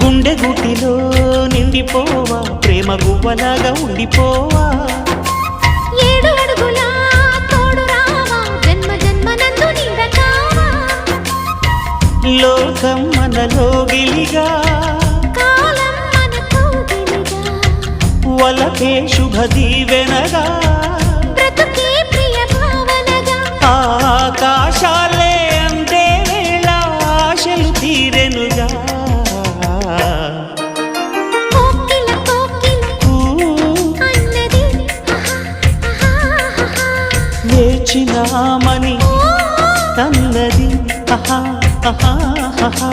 గుండె గుటిలో నిండిపోవా ప్రేమ గువ్వలాగా ఉండిపోవా 7 అడుగుల తోడు రావా జన్మ జన్మనందు నీడ కావా లోకం మనలో గిలిగా కాలం మనతో గిలిగా వలకే శుభ దీవెనగా బ్రతుకే ప్రియ భావనగా ఆకాశాలే అందే వేళ ఆశలు తీరెనుగా కోకిల కోకిల అన్నది వేచినామని తన్నది ఆహా ఆహా ఆహా